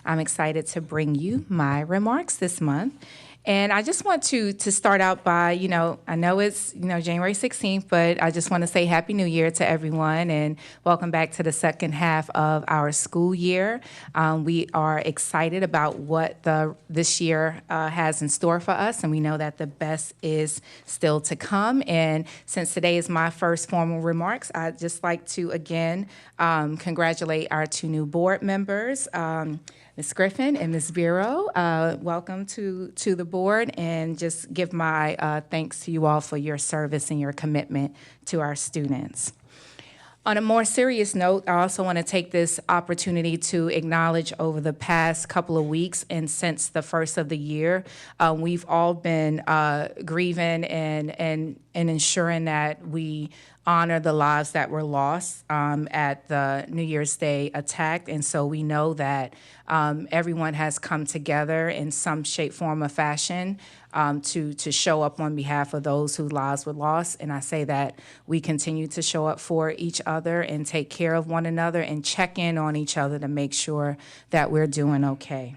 I'm excited to bring you my remarks this month. And I just want to start out by, I know it's, January 16th, but I just want to say Happy New Year to everyone and welcome back to the second half of our school year. We are excited about what this year has in store for us, and we know that the best is still to come. And since today is my first formal remarks, I'd just like to again congratulate our two new board members, Ms. Griffin and Ms. Vero. Welcome to the board, and just give my thanks to you all for your service and your commitment to our students. On a more serious note, I also want to take this opportunity to acknowledge over the past couple of weeks and since the first of the year, we've all been grieving and ensuring that we honor the lives that were lost at the New Year's Day attack. And so we know that everyone has come together in some shape, form, or fashion to show up on behalf of those whose lives were lost. And I say that we continue to show up for each other and take care of one another and check in on each other to make sure that we're doing okay.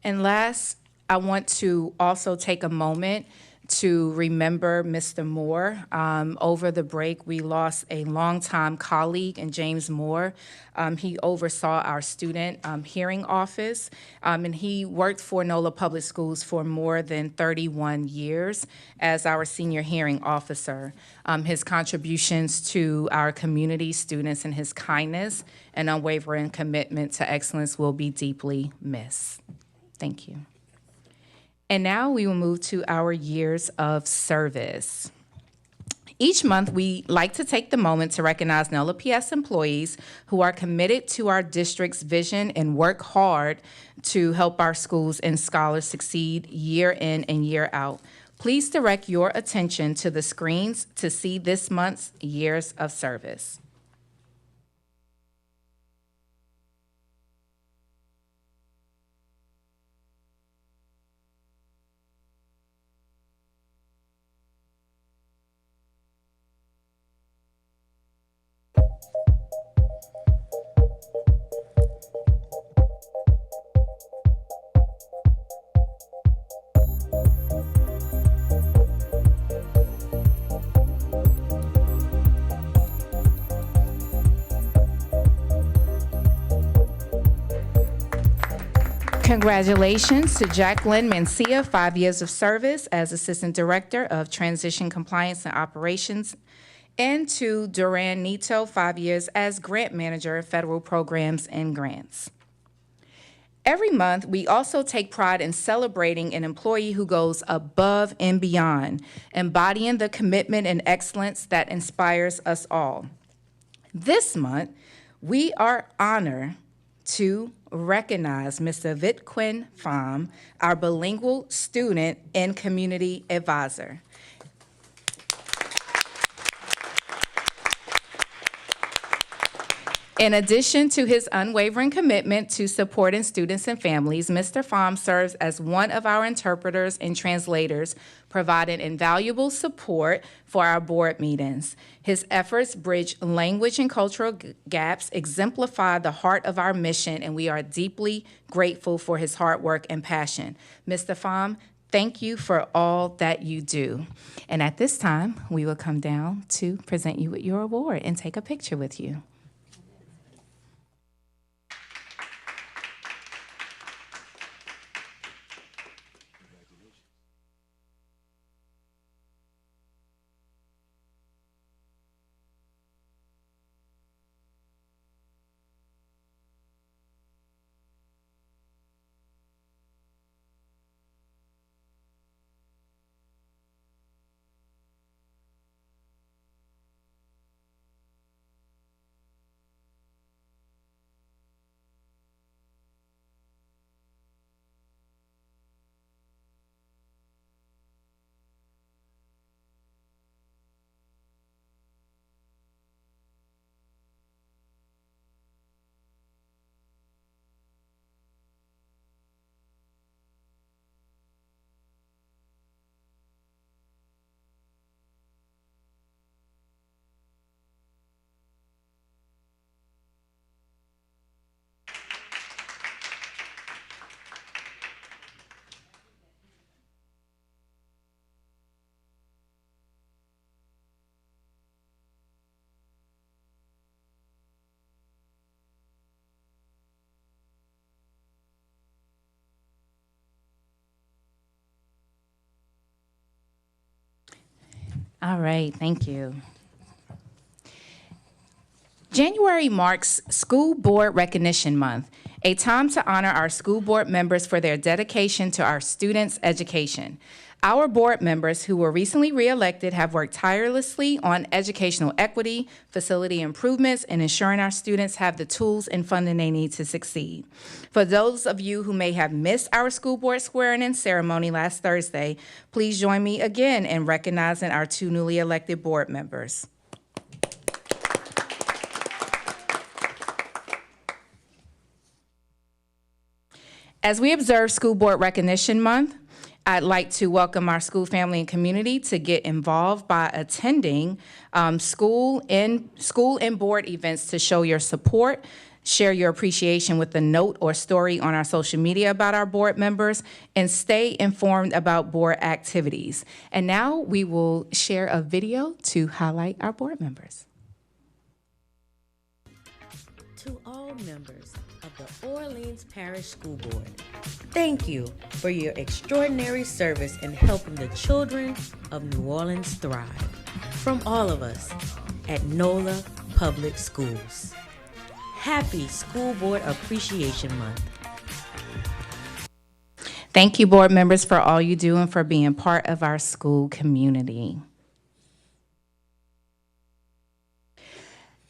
And last, I want to also take a moment to remember Mr. Moore. Over the break, we lost a longtime colleague in James Moore. He oversaw our student hearing office, and he worked for NOLA Public Schools for more than 31 years as our senior hearing officer. His contributions to our community, students, and his kindness and unwavering commitment to excellence will be deeply missed. Thank you. And now we will move to our years of service. Each month, we like to take the moment to recognize NOLA PS employees who are committed to our district's vision and work hard to help our schools and scholars succeed year in and year out. Please direct your attention to the screens to see this month's years of service. Congratulations to Jacqueline Mancia, 5 years of service as Assistant Director of Transition Compliance and Operations, and to Duran Nito, 5 years as Grant Manager, Federal Programs and Grants. Every month, we also take pride in celebrating an employee who goes above and beyond, embodying the commitment and excellence that inspires us all. This month, we are honored to recognize Mr. Vitquin Pham, our bilingual student and community advisor. In addition to his unwavering commitment to supporting students and families, Mr. Pham serves as one of our interpreters and translators, providing invaluable support for our board meetings. His efforts bridge language and cultural gaps, exemplify the heart of our mission, and we are deeply grateful for his hard work and passion. Mr. Pham, thank you for all that you do. And at this time, we will come down to present you with your award and take a picture with you. All right, thank you. January marks School Board Recognition Month, a time to honor our school board members for their dedication to our students' education. Our board members who were recently reelected have worked tirelessly on educational equity, facility improvements, and ensuring our students have the tools and funding they need to succeed. For those of you who may have missed our school board swearing-in ceremony last Thursday, please join me again in recognizing our two newly elected board members. As we observe School Board Recognition Month, I'd like to welcome our school family and community to get involved by attending school and board events to show your support, share your appreciation with a note or story on our social media about our board members, and stay informed about board activities. And now we will share a video to highlight our board members. To all members of the Orleans Parish School Board, thank you for your extraordinary service in helping the children of New Orleans thrive. From all of us at NOLA Public Schools, happy School Board Appreciation Month. Thank you, board members, for all you do and for being part of our school community.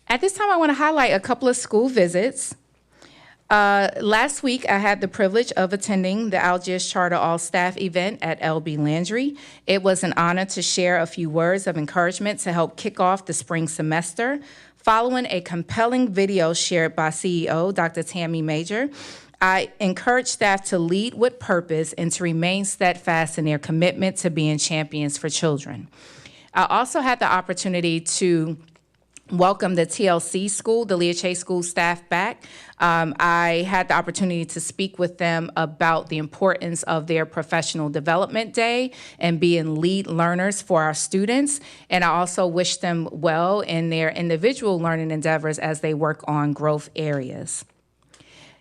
At this time, I want to highlight a couple of school visits. Last week, I had the privilege of attending the Algiers Charter All-Staff event at LB Landry. It was an honor to share a few words of encouragement to help kick off the spring semester. Following a compelling video shared by CEO Dr. Tammy Major, I encourage staff to lead with purpose and to remain steadfast in their commitment to being champions for children. I also had the opportunity to welcome the TLC school, the Leah Chase School staff back. I had the opportunity to speak with them about the importance of their professional development day and being lead learners for our students. And I also wish them well in their individual learning endeavors as they work on growth areas.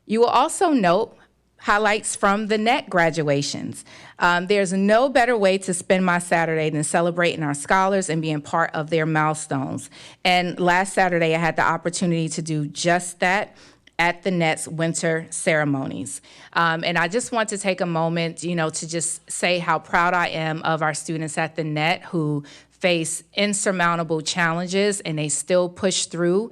You will also note highlights from the NET graduations. There's no better way to spend my Saturday than celebrating our scholars and being part of their milestones. And last Saturday, I had the opportunity to do just that at the NET's winter ceremonies. And I just want to take a moment, to just say how proud I am of our students at the NET who face insurmountable challenges, and they still push through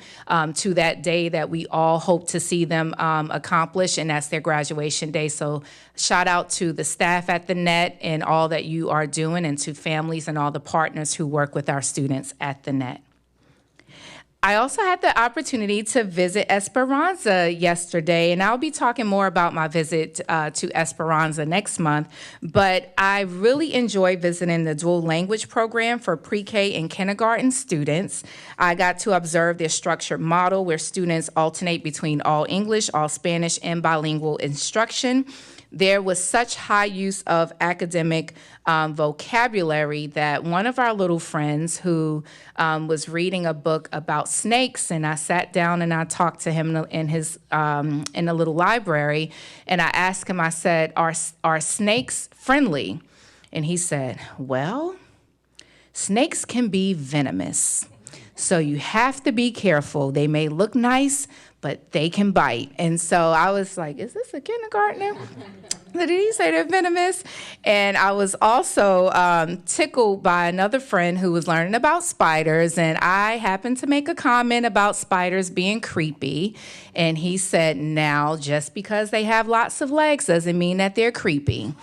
to that day that we all hope to see them accomplish, and that's their graduation day. So shout out to the staff at the NET and all that you are doing, and to families and all the partners who work with our students at the NET. I also had the opportunity to visit Esperanza yesterday, and I'll be talking more about my visit to Esperanza next month, but I really enjoyed visiting the dual language program for pre-K and kindergarten students. I got to observe their structured model where students alternate between all English, all Spanish, and bilingual instruction. There was such high use of academic vocabulary that one of our little friends who was reading a book about snakes, and I sat down and I talked to him in the little library, and I asked him, I said, are snakes friendly? And he said, well, snakes can be venomous, so you have to be careful. They may look nice, but they can bite. And so I was like, is this a kindergartner? Did he say they're venomous? And I was also tickled by another friend who was learning about spiders, and I happened to make a comment about spiders being creepy. And he said, now, just because they have lots of legs doesn't mean that they're creepy.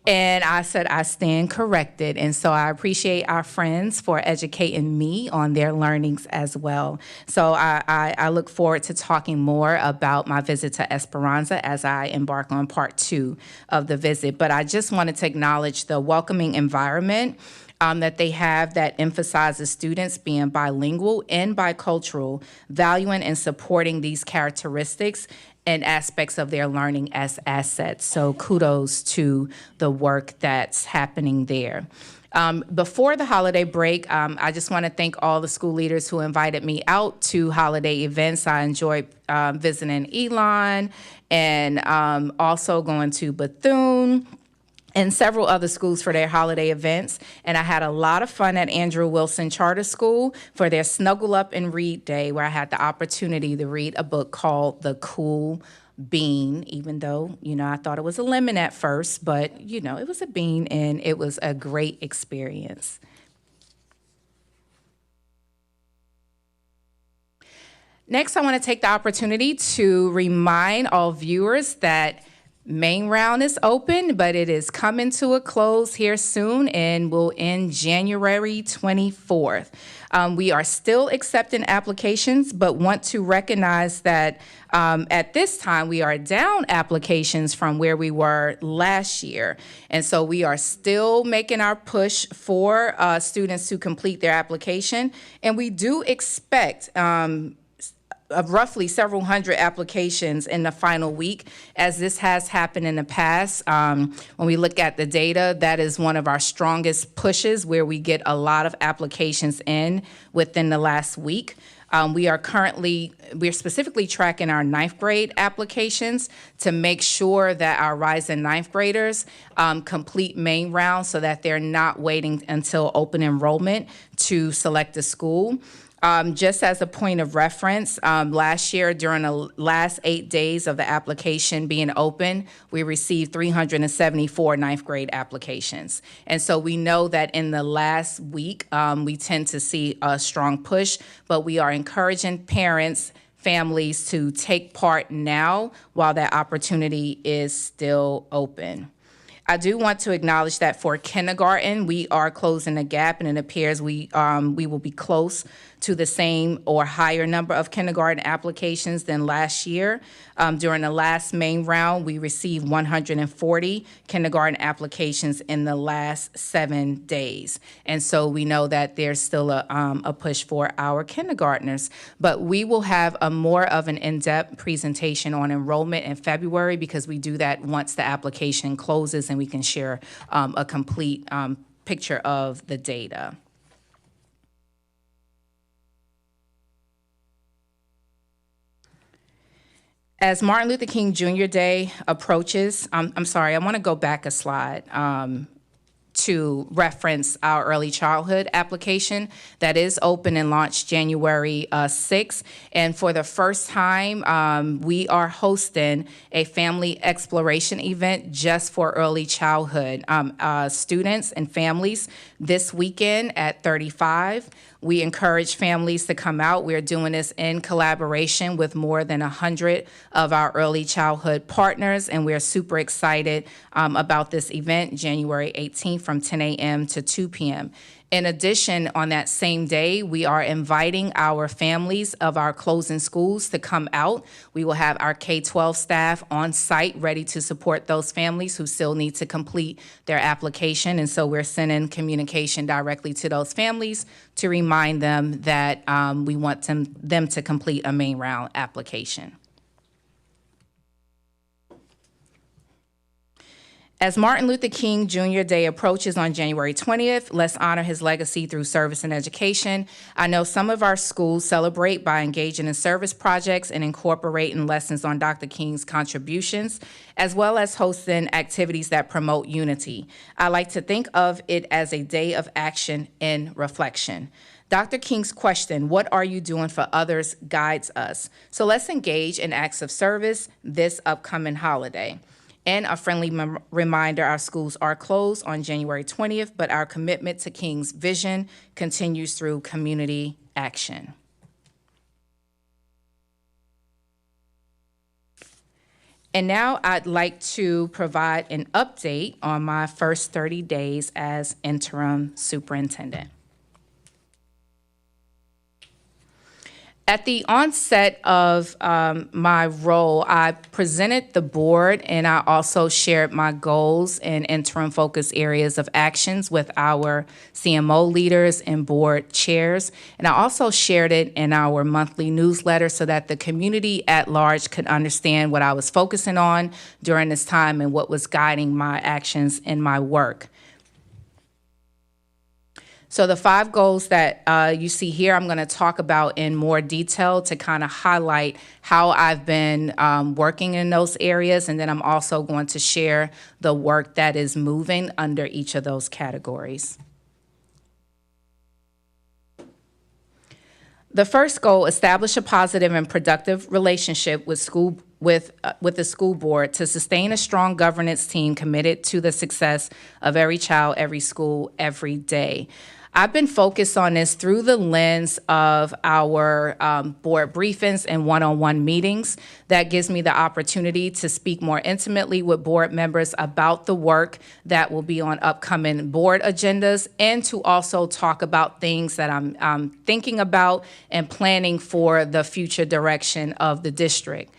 And I said, I stand corrected. And so I appreciate our friends for educating me on their learnings as well. So I look forward to talking more about my visit to Esperanza as I embark on part 2 of the visit. But I just wanted to acknowledge the welcoming environment that they have that emphasizes students being bilingual and bicultural, valuing and supporting these characteristics and aspects of their learning as assets. So kudos to the work that's happening there. Before the holiday break, I just want to thank all the school leaders who invited me out to holiday events. I enjoyed visiting Elon and also going to Bethune and several other schools for their holiday events. And I had a lot of fun at Andrew Wilson Charter School for their Snuggle Up and Read Day, where I had the opportunity to read a book called The Cool Bean, even though, I thought it was a lemon at first, but, it was a bean, and it was a great experience. Next, I want to take the opportunity to remind all viewers that main round is open, but it is coming to a close here soon and will end January 24th. We are still accepting applications, but want to recognize that at this time we are down applications from where we were last year. And so we are still making our push for students to complete their application. And we do expect of roughly several hundred applications in the final week, as this has happened in the past. When we look at the data, that is one of our strongest pushes, where we get a lot of applications in within the last week. We're specifically tracking our ninth grade applications to make sure that our rising ninth graders complete main round, so that they're not waiting until open enrollment to select a school. Just as a point of reference, last year during the last 8 days of the application being open, we received 374 ninth grade applications. And so we know that in the last week, we tend to see a strong push, but we are encouraging parents, families to take part now while that opportunity is still open. I do want to acknowledge that for kindergarten, we are closing the gap, and it appears we will be close to the same or higher number of kindergarten applications than last year. During the last main round, we received 140 kindergarten applications in the last 7 days. And so we know that there's still a push for our kindergartners. But we will have a more of an in-depth presentation on enrollment in February, because we do that once the application closes, and we can share a complete picture of the data. As Martin Luther King Jr. Day approaches, I'm sorry, I want to go back a slide to reference our early childhood application that is open and launched January 6th. And for the first time, we are hosting a family exploration event just for early childhood students and families this weekend at 35. We encourage families to come out. We're doing this in collaboration with more than 100 of our early childhood partners, and we're super excited about this event, January 18th from 10 a.m. to 2 p.m. In addition, on that same day, we are inviting our families of our closing schools to come out. We will have our K-12 staff on site ready to support those families who still need to complete their application. And so we're sending communication directly to those families to remind them that we want them to complete a main round application. As Martin Luther King Jr. Day approaches on January 20th, let's honor his legacy through service and education. I know some of our schools celebrate by engaging in service projects and incorporating lessons on Dr. King's contributions, as well as hosting activities that promote unity. I like to think of it as a day of action and reflection. Dr. King's question, "What are you doing for others?" guides us. So let's engage in acts of service this upcoming holiday. And a friendly reminder, our schools are closed on January 20th, but our commitment to King's vision continues through community action. And now I'd like to provide an update on my first 30 days as interim superintendent. At the onset of my role, I presented the board, and I also shared my goals and interim focus areas of actions with our CMO leaders and board chairs. And I also shared it in our monthly newsletter so that the community at large could understand what I was focusing on during this time and what was guiding my actions and my work. So the 5 goals that you see here, I'm going to talk about in more detail to kind of highlight how I've been working in those areas, and then I'm also going to share the work that is moving under each of those categories. The first goal: establish a positive and productive relationship with the school board to sustain a strong governance team committed to the success of every child, every school, every day. I've been focused on this through the lens of our board briefings and one-on-one meetings. That gives me the opportunity to speak more intimately with board members about the work that will be on upcoming board agendas, and to also talk about things that I'm thinking about and planning for the future direction of the district.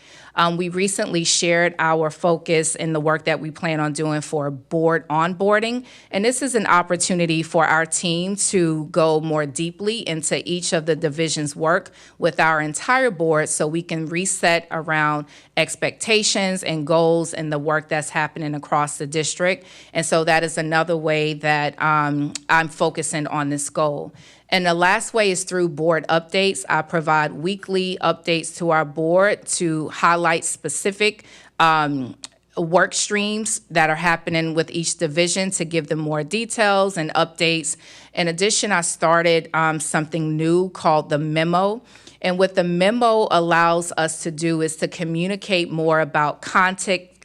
We recently shared our focus in the work that we plan on doing for board onboarding, and this is an opportunity for our team to go more deeply into each of the division's work with our entire board so we can reset around expectations and goals and the work that's happening across the district. And so that is another way that I'm focusing on this goal. And the last way is through board updates. I provide weekly updates to our board to highlight specific work streams that are happening with each division to give them more details and updates. In addition, I started something new called the memo. And what the memo allows us to do is to communicate more about context,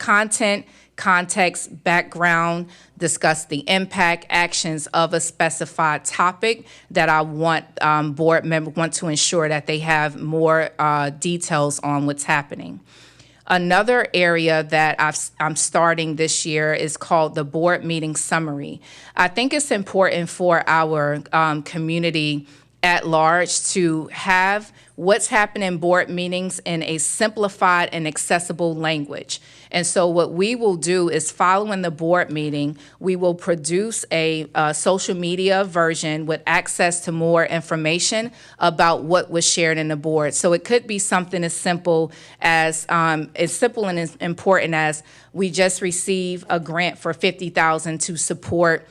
background, discuss the impact, actions of a specified topic that I want board members want to ensure that they have more details on what's happening. Another area that I'm starting this year is called the board meeting summary. I think it's important for our community at large to have what's happening in board meetings in a simplified and accessible language. And so what we will do is, following the board meeting, we will produce a social media version with access to more information about what was shared in the board. So it could be something as simple and as important as, we just received a grant for $50,000 to support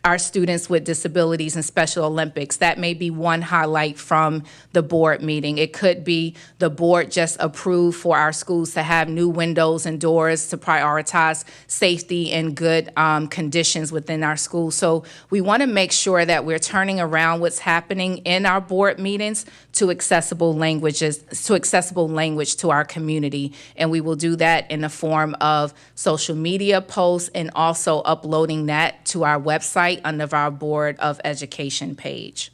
our students with disabilities in Special Olympics. That may be one highlight from the board meeting. It could be the board just approved for our schools to have new windows and doors to prioritize safety and good conditions within our schools. So we want to make sure that we're turning around what's happening in our board meetings to accessible language to our community. And we will do that in the form of social media posts and also uploading that to our website under our Board of Education page.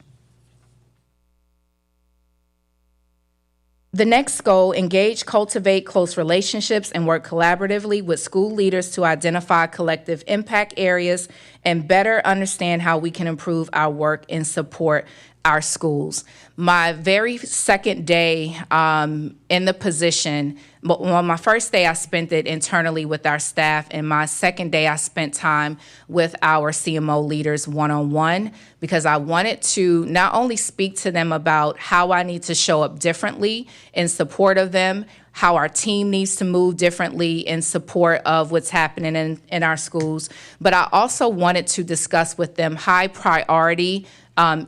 The next goal: engage, cultivate close relationships, and work collaboratively with school leaders to identify collective impact areas and better understand how we can improve our work and support our schools. My very second day in the position, well, my first day I spent it internally with our staff, and my second day I spent time with our CMO leaders one-on-one, because I wanted to not only speak to them about how I need to show up differently in support of them, how our team needs to move differently in support of what's happening in our schools, but I also wanted to discuss with them high priority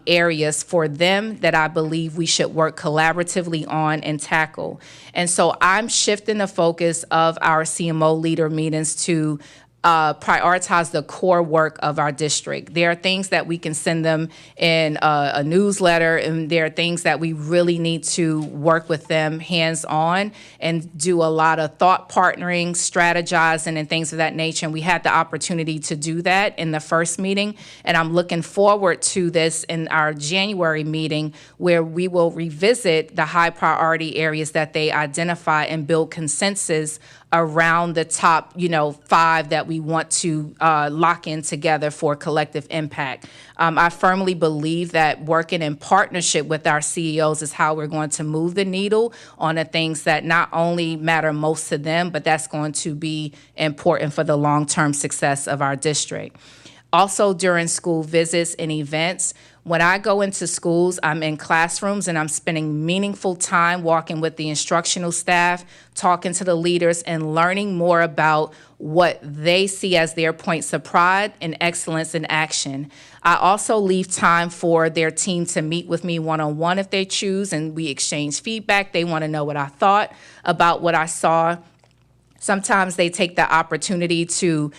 areas for them that I believe we should work collaboratively on and tackle. And so I'm shifting the focus of our CMO leader meetings to prioritize the core work of our district. There are things that we can send them in a newsletter, and there are things that we really need to work with them hands-on and do a lot of thought partnering, strategizing, and things of that nature. And we had the opportunity to do that in the first meeting, and I'm looking forward to this in our January meeting, where we will revisit the high priority areas that they identify and build consensus around the top, 5 that we want to lock in together for collective impact. I firmly believe that working in partnership with our CEOs is how we're going to move the needle on the things that not only matter most to them, but that's going to be important for the long-term success of our district. Also during school visits and events. When I go into schools, I'm in classrooms and I'm spending meaningful time walking with the instructional staff, talking to the leaders, and learning more about what they see as their points of pride and excellence in action. I also leave time for their team to meet with me one-on-one if they choose, and we exchange feedback. They want to know what I thought about what I saw. Sometimes they take the opportunity to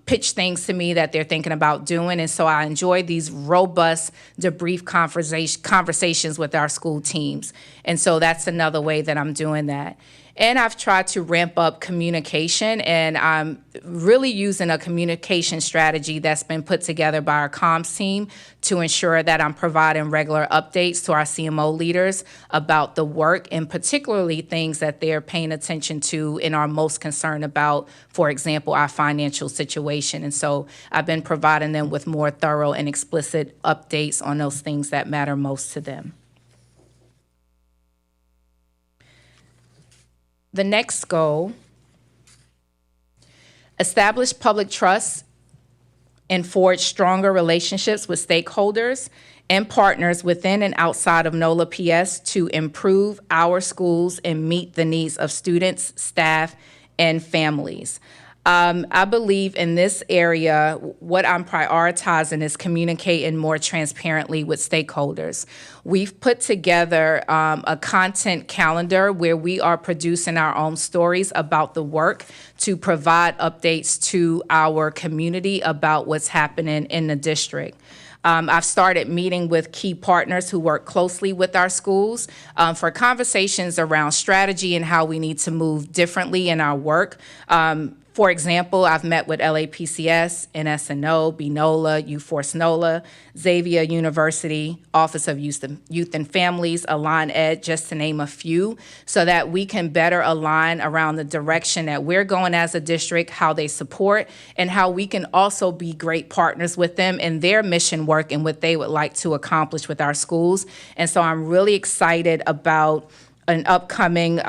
pitch things to me that they're thinking about doing. And so I enjoy these robust debrief conversations with our school teams. And so that's another way that I'm doing that. And I've tried to ramp up communication, and I'm really using a communication strategy that's been put together by our comms team to ensure that I'm providing regular updates to our CMO leaders about the work, and particularly things that they're paying attention to and are most concerned about, for example, our financial situation. And so I've been providing them with more thorough and explicit updates on those things that matter most to them. The next goal, establish public trust and forge stronger relationships with stakeholders and partners within and outside of NOLA PS to improve our schools and meet the needs of students, staff, and families. I believe in this area, what I'm prioritizing is communicating more transparently with stakeholders. We've put together a content calendar where we are producing our own stories about the work to provide updates to our community about what's happening in the district. I've started meeting with key partners who work closely with our schools for conversations around strategy and how we need to move differently in our work. For example, I've met with LAPCS, NSNO, BNOLA, U-Force NOLA, Xavier University, Office of Youth and Families, Align Ed, just to name a few, so that we can better align around the direction that we're going as a district, how they support, and how we can also be great partners with them in their mission work and what they would like to accomplish with our schools. And so I'm really excited about an upcoming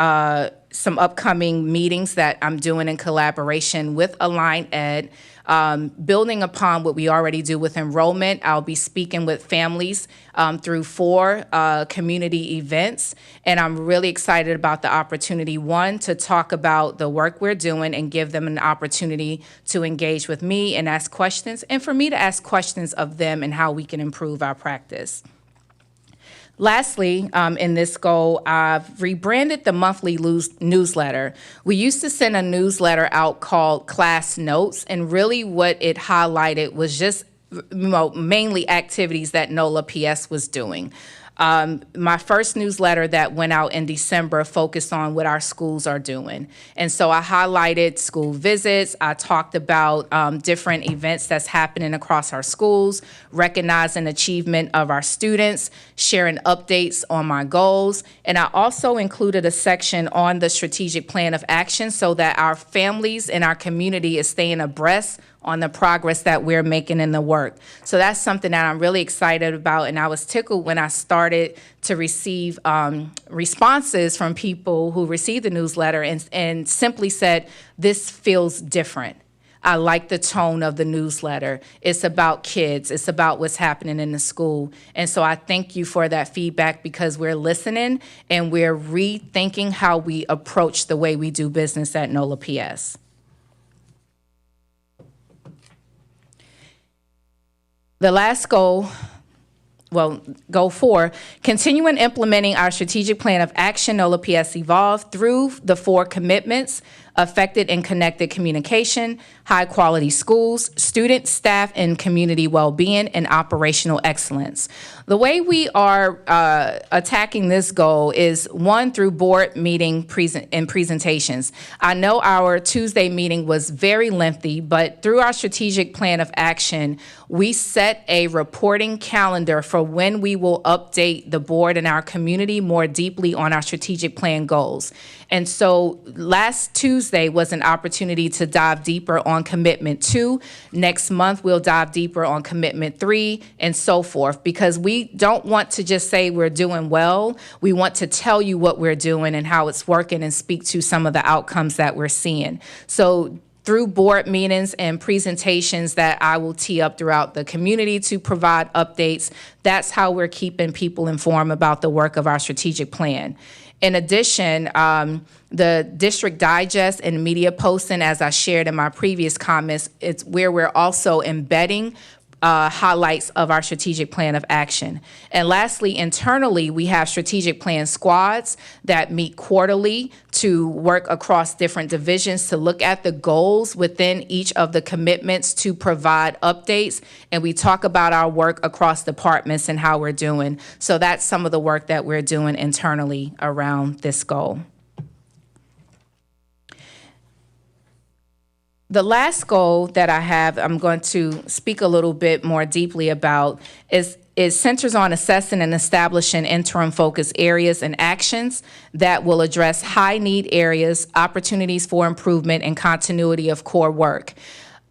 some upcoming meetings that I'm doing in collaboration with Align Ed, building upon what we already do with enrollment. I'll be speaking with families through 4 community events, and I'm really excited about the opportunity, one, to talk about the work we're doing and give them an opportunity to engage with me and ask questions, and for me to ask questions of them and how we can improve our practice. Lastly, in this goal, I've rebranded the monthly newsletter. We used to send a newsletter out called Class Notes, and really what it highlighted was just mainly activities that NOLA PS was doing. My first newsletter that went out in December focused on what our schools are doing. And so I highlighted school visits. I talked about different events that's happening across our schools, recognizing achievement of our students, sharing updates on my goals. And I also included a section on the strategic plan of action so that our families and our community is staying abreast on the progress that we're making in the work. So that's something that I'm really excited about, and I was tickled when I started to receive responses from people who received the newsletter and simply said, this feels different. I like the tone of the newsletter. It's about kids. It's about what's happening in the school. And so I thank you for that feedback, because we're listening and we're rethinking how we approach the way we do business at NOLA PS. The last goal, goal 4, continuing implementing our strategic plan of action, NOLA PS Evolve, through the 4 commitments: effective and connected communication, high-quality schools, student, staff, and community well-being, and operational excellence. The way we are attacking this goal is, 1, through board meeting and presentations. I know our Tuesday meeting was very lengthy, but through our strategic plan of action, we set a reporting calendar for when we will update the board and our community more deeply on our strategic plan goals. And so last Tuesday was an opportunity to dive deeper on commitment 2. Next month, we'll dive deeper on commitment 3, and so forth, because we don't want to just say we're doing well. We want to tell you what we're doing and how it's working and speak to some of the outcomes that we're seeing. So through board meetings and presentations that I will tee up throughout the community to provide updates. That's how we're keeping people informed about the work of our strategic plan. In addition, the district digest and media posting, as I shared in my previous comments, it's where we're also embedding highlights of our strategic plan of action. And lastly, internally, we have strategic plan squads that meet quarterly to work across different divisions to look at the goals within each of the commitments to provide updates. And we talk about our work across departments and how we're doing. So that's some of the work that we're doing internally around this goal. The last goal that I have, I'm going to speak a little bit more deeply about, is centers on assessing and establishing interim focus areas and actions that will address high need areas, opportunities for improvement, and continuity of core work.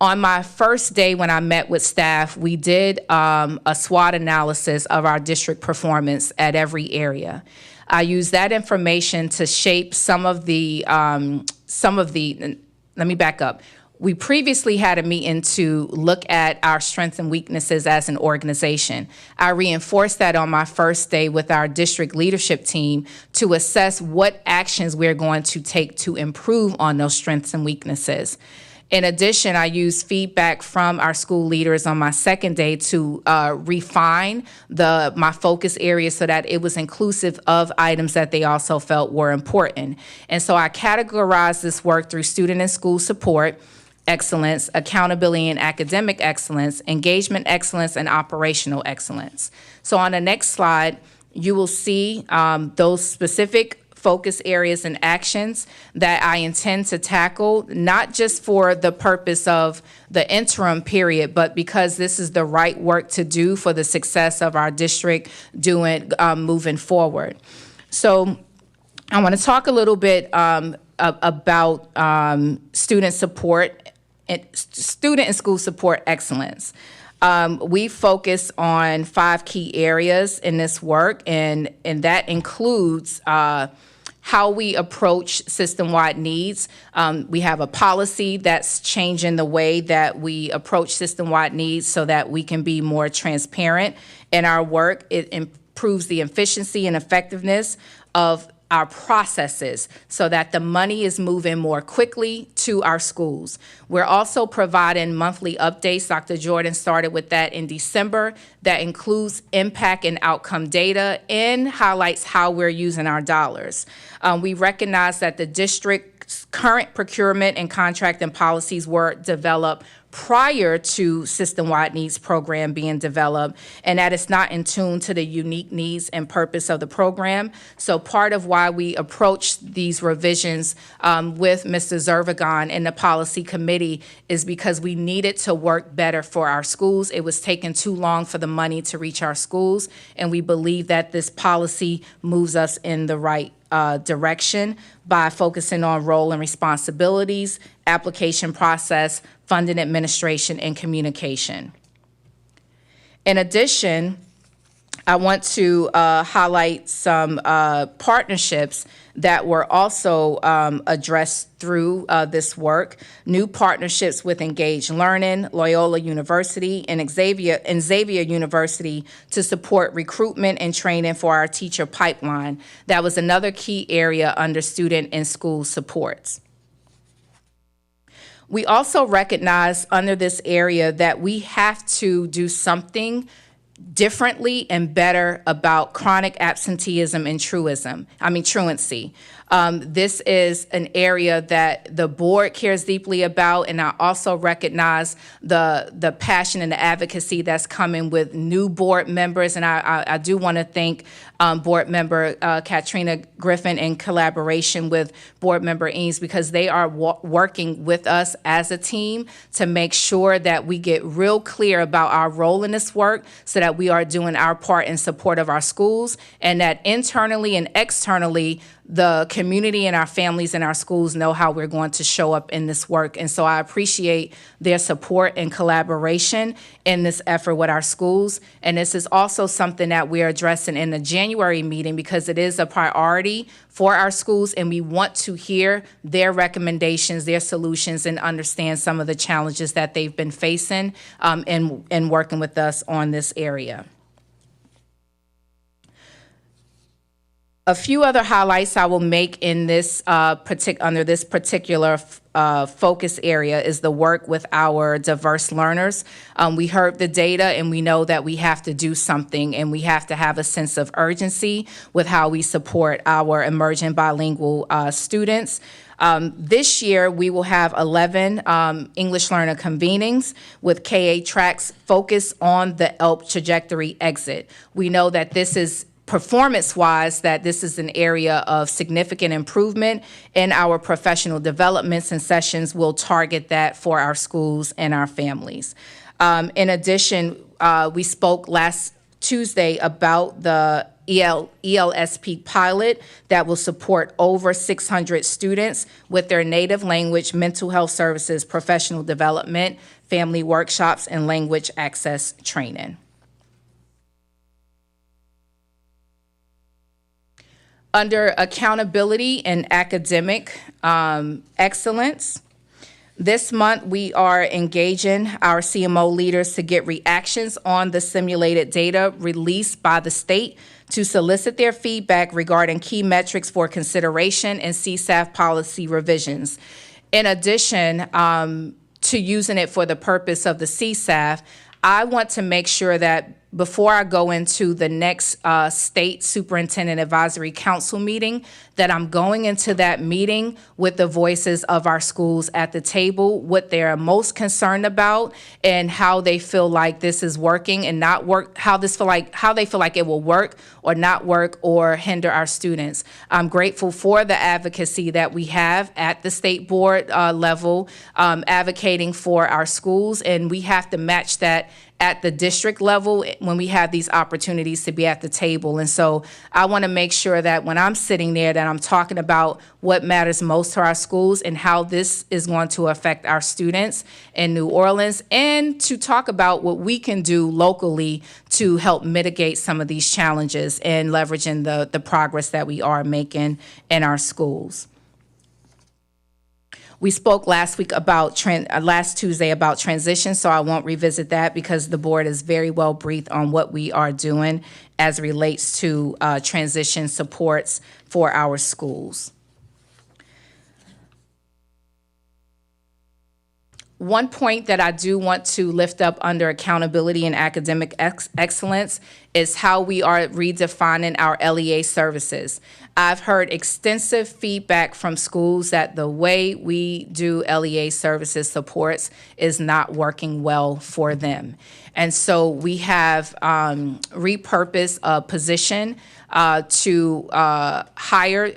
On my first day when I met with staff, we did a SWOT analysis of our district performance at every area. I used that information to shape some of the, let me back up. We previously had a meeting to look at our strengths and weaknesses as an organization. I reinforced that on my first day with our district leadership team to assess what actions we're going to take to improve on those strengths and weaknesses. In addition, I used feedback from our school leaders on my second day to refine my focus areas so that it was inclusive of items that they also felt were important. And so I categorized this work through student and school support excellence, accountability and academic excellence, engagement excellence, and operational excellence. So on the next slide, you will see those specific focus areas and actions that I intend to tackle, not just for the purpose of the interim period, but because this is the right work to do for the success of our district moving forward. So I want to talk a little bit about student and school support excellence. We focus on 5 key areas in this work, and that includes how we approach system-wide needs. We have a policy that's changing the way that we approach system-wide needs so that we can be more transparent in our work. It improves the efficiency and effectiveness of our processes so that the money is moving more quickly to our schools. We're also providing monthly updates. Dr. Jordan started with that in December. That includes impact and outcome data and highlights how we're using our dollars. We recognize that the district's current procurement and contracting policies were developed prior to system-wide needs program being developed, and that it's not in tune to the unique needs and purpose of the program. So part of why we approached these revisions with Mr. Zervigon and the policy committee is because we needed to work better for our schools. It was taking too long for the money to reach our schools, and we believe that this policy moves us in the right direction by focusing on role and responsibilities, application process, funding administration, and communication. In addition, I want to highlight some partnerships that were also addressed through this work. New partnerships with Engage Learning, Loyola University, and Xavier University to support recruitment and training for our teacher pipeline. That was another key area under student and school supports. We also recognize under this area that we have to do something differently and better about chronic absenteeism and truancy. This is an area that the board cares deeply about, and I also recognize the passion and the advocacy that's coming with new board members, and I do want to thank board member Katrina Griffin in collaboration with board member Eames, because they are working with us as a team to make sure that we get real clear about our role in this work so that we are doing our part in support of our schools, and that internally and externally the community and our families and our schools know how we're going to show up in this work. And so I appreciate their support and collaboration in this effort with our schools. And this is also something that we're addressing in the January meeting because it is a priority for our schools, and we want to hear their recommendations, their solutions, and understand some of the challenges that they've been facing in working with us on this area. A few other highlights I will make in this under this particular focus area is the work with our diverse learners. We heard the data and we know that we have to do something, and we have to have a sense of urgency with how we support our emerging bilingual students. This year, we will have 11 English learner convenings with KA tracks focused on the ELP trajectory exit. We know that this is performance-wise, that this is an area of significant improvement in our professional developments, and sessions will target that for our schools and our families. In addition, we spoke last Tuesday about the ELSP pilot that will support over 600 students with their native language, mental health services, professional development, family workshops, and language access training. Under accountability and academic excellence, this month we are engaging our CMO leaders to get reactions on the simulated data released by the state to solicit their feedback regarding key metrics for consideration and CSAF policy revisions. In addition to using it for the purpose of the CSAF, I want to make sure that before I go into the next State Superintendent Advisory Council meeting, that I'm going into that meeting with the voices of our schools at the table, what they're most concerned about, and how they feel like this is working and not work, how they feel like it will work or not work or hinder our students. I'm grateful for the advocacy that we have at the state board level, advocating for our schools, and we have to match that at the district level when we have these opportunities to be at the table. And so I want to make sure that when I'm sitting there that I'm talking about what matters most to our schools and how this is going to affect our students in New Orleans, and to talk about what we can do locally to help mitigate some of these challenges and leveraging the progress that we are making in our schools. We spoke last Tuesday about transition, so I won't revisit that because the board is very well briefed on what we are doing as it relates to transition supports for our schools. One point that I do want to lift up under accountability and academic excellence is how we are redefining our LEA services. I've heard extensive feedback from schools that the way we do LEA services supports is not working well for them. And so we have repurposed a position to hire.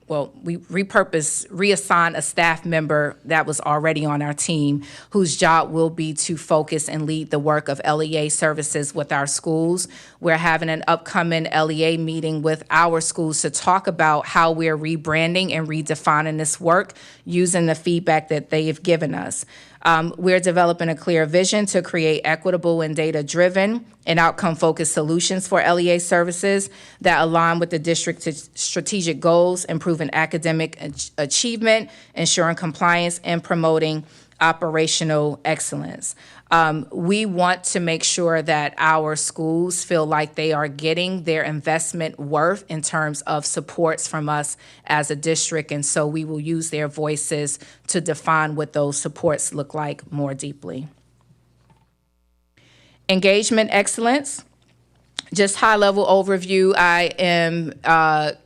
Well, we reassign a staff member that was already on our team whose job will be to focus and lead the work of LEA services with our schools. We're having an upcoming LEA meeting with our schools to talk about how we're rebranding and redefining this work using the feedback that they have given us. We're developing a clear vision to create equitable and data-driven and outcome-focused solutions for LEA services that align with the district's strategic goals, improving academic achievement, ensuring compliance, and promoting operational excellence. We want to make sure that our schools feel like they are getting their investment worth in terms of supports from us as a district, and so we will use their voices to define what those supports look like more deeply. Engagement excellence, just high-level overview. I am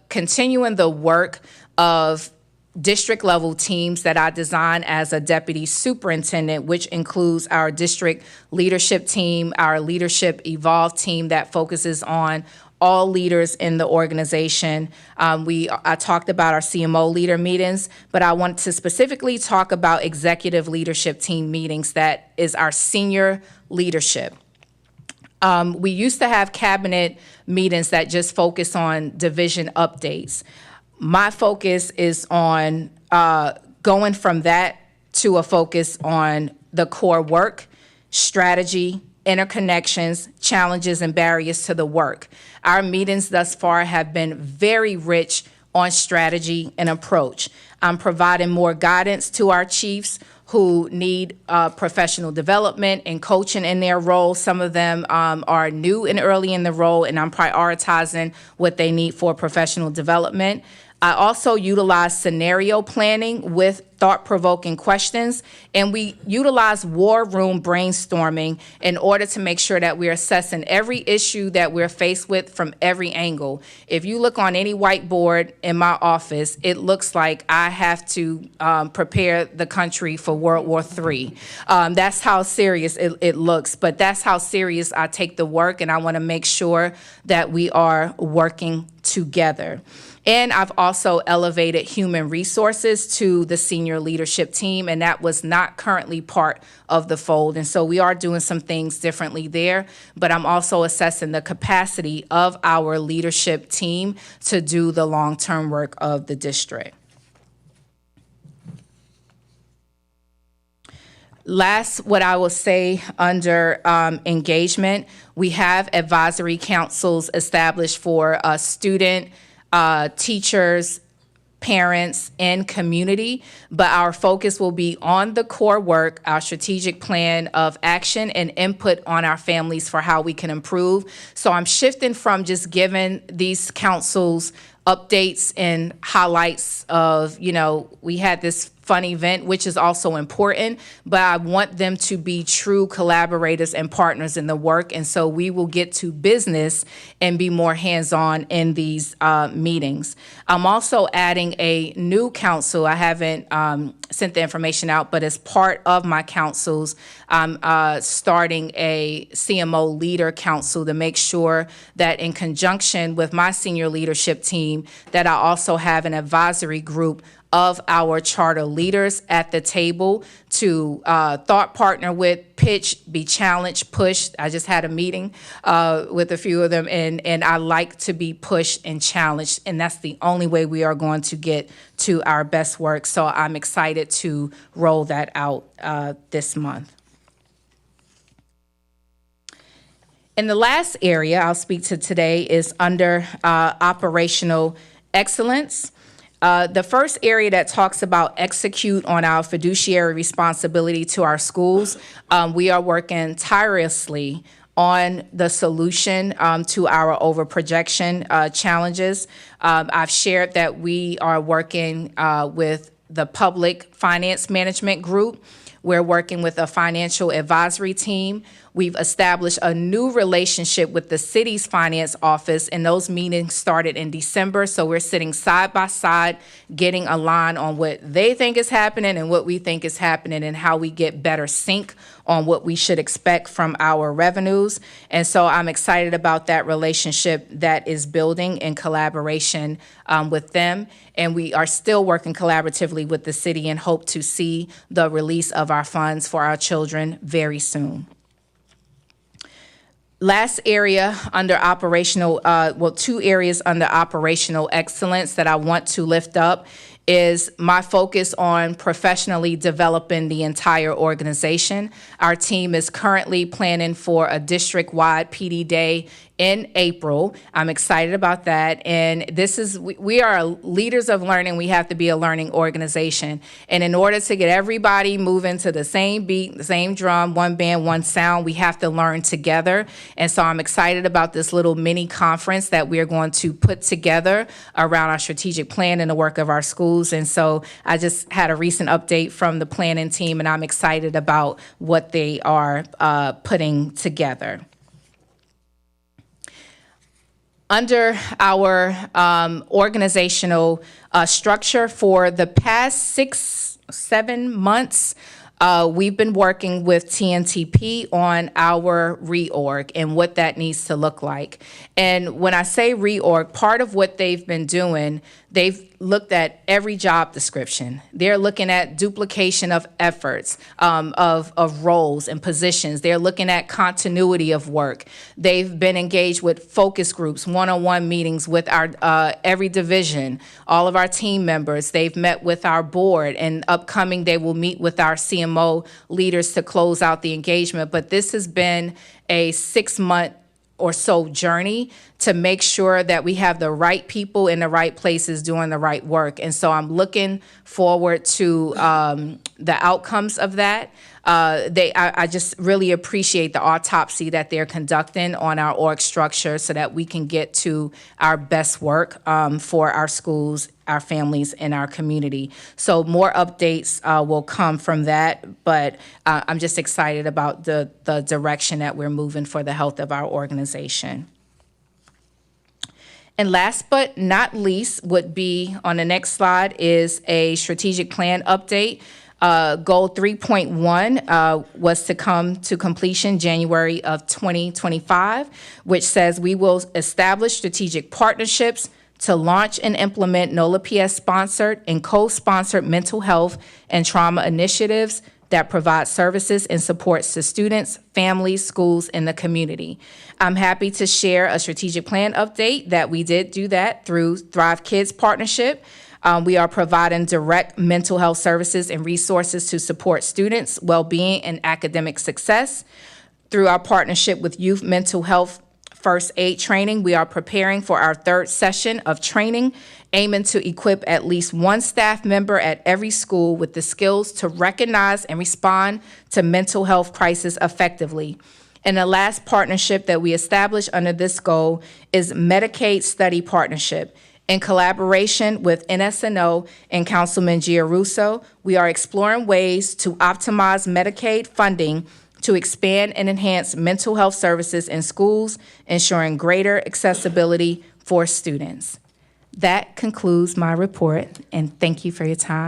continuing the work of district level teams that I designed as a deputy superintendent, which includes our district leadership team, our leadership evolve team that focuses on all leaders in the organization. I talked about our CMO leader meetings, but I want to specifically talk about executive leadership team meetings. That is our senior leadership. We used to have cabinet meetings that just focus on division updates. my focus is on going from that to a focus on the core work, strategy, interconnections, challenges, and barriers to the work. Our meetings thus far have been very rich on strategy and approach. I'm providing more guidance to our chiefs who need professional development and coaching in their role. Some of them are new and early in the role, and I'm prioritizing what they need for professional development. I also utilize scenario planning with thought-provoking questions, and we utilize war room brainstorming in order to make sure that we're assessing every issue that we're faced with from every angle. If you look on any whiteboard in my office, it looks like I have to prepare the country for World War III. That's how serious it looks, but that's how serious I take the work, and I want to make sure that we are working together. And I've also elevated human resources to the senior leadership team, and that was not currently part of the fold. And so we are doing some things differently there, but I'm also assessing the capacity of our leadership team to do the long-term work of the district. Last, what I will say under engagement, we have advisory councils established for student, teachers, parents, and community, but our focus will be on the core work, our strategic plan of action, and input on our families for how we can improve. So I'm shifting from just giving these councils updates and highlights of, we had this fun event, which is also important, but I want them to be true collaborators and partners in the work. And so we will get to business and be more hands-on in these meetings. I'm also adding a new council. I haven't sent the information out, but as part of my councils, I'm starting a CMO leader council to make sure that in conjunction with my senior leadership team, that I also have an advisory group of our charter leaders at the table to thought partner with, pitch, be challenged, pushed. I just had a meeting with a few of them, and I like to be pushed and challenged, and that's the only way we are going to get to our best work. So I'm excited to roll that out this month. And the last area I'll speak to today is under operational excellence. The first area that talks about execute on our fiduciary responsibility to our schools, we are working tirelessly on the solution to our overprojection challenges. I've shared that we are working with the Public Finance Management Group. We're working with a financial advisory team. We've established a new relationship with the city's finance office, and those meetings started in December. So we're sitting side by side, getting aligned on what they think is happening and what we think is happening, and how we get better sync on what we should expect from our revenues. And so I'm excited about that relationship that is building in collaboration with them. And we are still working collaboratively with the city and hope to see the release of our funds for our children very soon. Last area under operational, two areas under operational excellence that I want to lift up is my focus on professionally developing the entire organization. Our team is currently planning for a district-wide PD Day in April. I'm excited about that. And this is, we are leaders of learning. We have to be a learning organization. And in order to get everybody moving to the same beat, the same drum, one band, one sound, we have to learn together. And so I'm excited about this little mini conference that we're going to put together around our strategic plan and the work of our schools. And so I just had a recent update from the planning team, and I'm excited about what they are putting together. Under our organizational structure for the past 6-7 months, We've been working with TNTP on our reorg and what that needs to look like. And when I say reorg, part of what they've been doing, they've looked at every job description. They're looking at duplication of efforts, of roles and positions. They're looking at continuity of work. They've been engaged with focus groups, one-on-one meetings with our every division, all of our team members. They've met with our board, and upcoming they will meet with our CMO leaders to close out the engagement. But this has been a 6-month or so journey to make sure that we have the right people in the right places doing the right work. And so I'm looking forward to the outcomes of that. I just really appreciate the autopsy that they're conducting on our org structure so that we can get to our best work for our schools, our families, and our community. So more updates will come from that, but I'm just excited about the direction that we're moving for the health of our organization. And last but not least would be, on the next slide, is a strategic plan update. Goal 3.1 was to come to completion January of 2025, which says we will establish strategic partnerships to launch and implement NOLA PS-sponsored and co-sponsored mental health and trauma initiatives that provide services and supports to students, families, schools, and the community. I'm happy to share a strategic plan update that we did do that through Thrive Kids Partnership. We are providing direct mental health services and resources to support students' well-being and academic success. Through our partnership with Youth Mental Health First Aid Training, we are preparing for our 3rd session of training, aiming to equip at least one staff member at every school with the skills to recognize and respond to mental health crisis effectively. And the last partnership that we established under this goal is Medicaid Study Partnership. In collaboration with NSNO and Councilman Giarrusso, we are exploring ways to optimize Medicaid funding to expand and enhance mental health services in schools, ensuring greater accessibility for students. That concludes my report, and thank you for your time.